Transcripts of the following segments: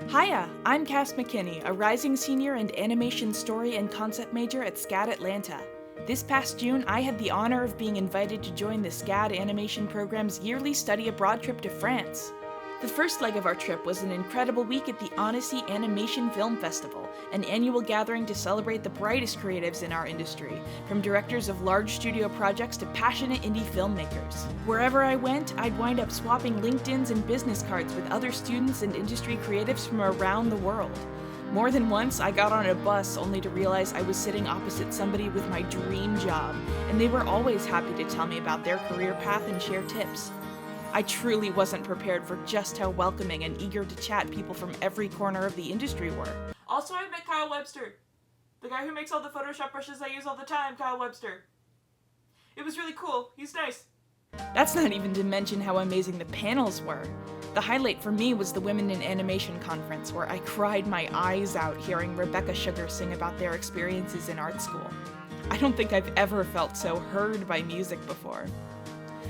Hiya, I'm Cass McKinney, a rising senior and animation story and concept major at SCAD Atlanta. This past June, I had the honor of being invited to join the SCAD animation program's yearly study abroad trip to France. The first leg of our trip was an incredible week at the Odyssey Animation Film Festival, an annual gathering to celebrate the brightest creatives in our industry, from directors of large studio projects to passionate indie filmmakers. Wherever I went, I'd wind up swapping LinkedIns and business cards with other students and industry creatives from around the world. More than once, I got on a bus only to realize I was sitting opposite somebody with my dream job, and they were always happy to tell me about their career path and share tips. I truly wasn't prepared for just how welcoming and eager to chat people from every corner of the industry were. Also, I met Kyle Webster, the guy who makes all the Photoshop brushes I use all the time, Kyle Webster. It was really cool. He's nice. That's not even to mention how amazing the panels were. The highlight for me was the Women in Animation conference, where I cried my eyes out hearing Rebecca Sugar sing about their experiences in art school. I don't think I've ever felt so heard by music before.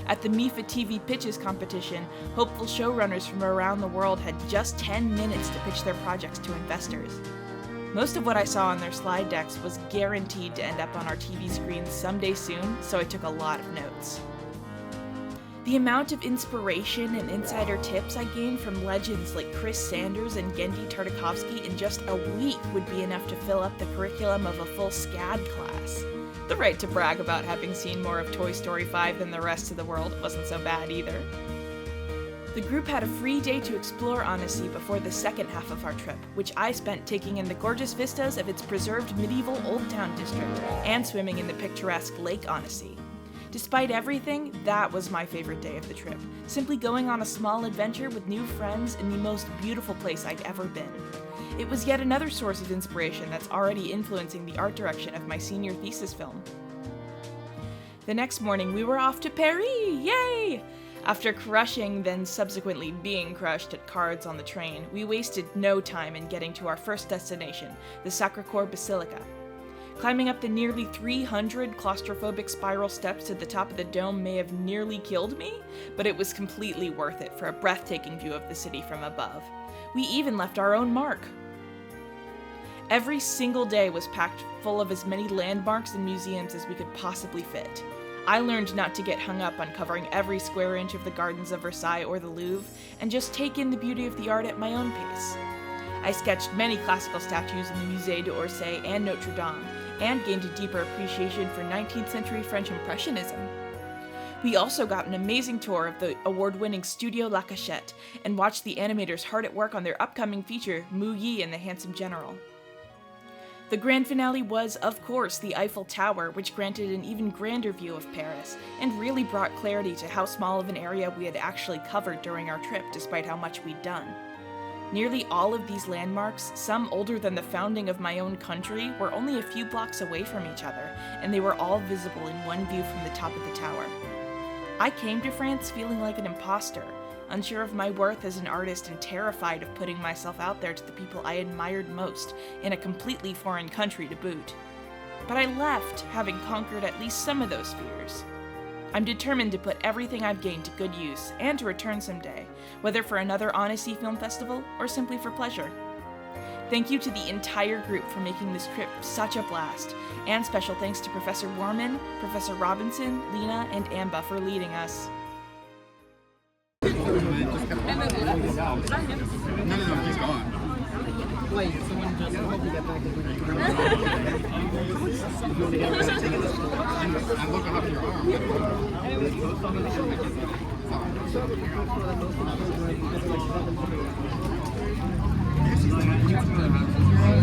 At the MIFA TV Pitches competition, hopeful showrunners from around the world had just 10 minutes to pitch their projects to investors. Most of what I saw on their slide decks was guaranteed to end up on our TV screens someday soon, so I took a lot of notes. The amount of inspiration and insider tips I gained from legends like Chris Sanders and Gendy Tartakovsky in just a week would be enough to fill up the curriculum of a full SCAD class. The right to brag about having seen more of Toy Story 5 than the rest of the world wasn't so bad either. The group had a free day to explore Odyssey before the second half of our trip, which I spent taking in the gorgeous vistas of its preserved medieval Old Town district and swimming in the picturesque Lake Odyssey. Despite everything, that was my favorite day of the trip, simply going on a small adventure with new friends in the most beautiful place I'd ever been. It was yet another source of inspiration that's already influencing the art direction of my senior thesis film. The next morning, we were off to Paris! Yay! After crushing, then subsequently being crushed at cards on the train, we wasted no time in getting to our first destination, the Sacré-Cœur Basilica. Climbing up the nearly 300 claustrophobic spiral steps to the top of the dome may have nearly killed me, but it was completely worth it for a breathtaking view of the city from above. We even left our own mark. Every single day was packed full of as many landmarks and museums as we could possibly fit. I learned not to get hung up on covering every square inch of the gardens of Versailles or the Louvre, and just take in the beauty of the art at my own pace. I sketched many classical statues in the Musée d'Orsay and Notre Dame, and gained a deeper appreciation for 19th century French Impressionism. We also got an amazing tour of the award-winning Studio La Cachette, and watched the animators hard at work on their upcoming feature, Mu Yi and the Handsome General. The grand finale was, of course, the Eiffel Tower, which granted an even grander view of Paris, and really brought clarity to how small of an area we had actually covered during our trip, despite how much we'd done. Nearly all of these landmarks, some older than the founding of my own country, were only a few blocks away from each other, and they were all visible in one view from the top of the tower. I came to France feeling like an imposter, unsure of my worth as an artist and terrified of putting myself out there to the people I admired most, in a completely foreign country to boot. But I left, having conquered at least some of those fears. I'm determined to put everything I've gained to good use, and to return someday, whether for another Odyssey Film Festival or simply for pleasure. Thank you to the entire group for making this trip such a blast, and special thanks to Professor Warman, Professor Robinson, Lena, and Amba for leading us. No, he's gone. Wait, someone just hope you get back to I'm looking up your arm.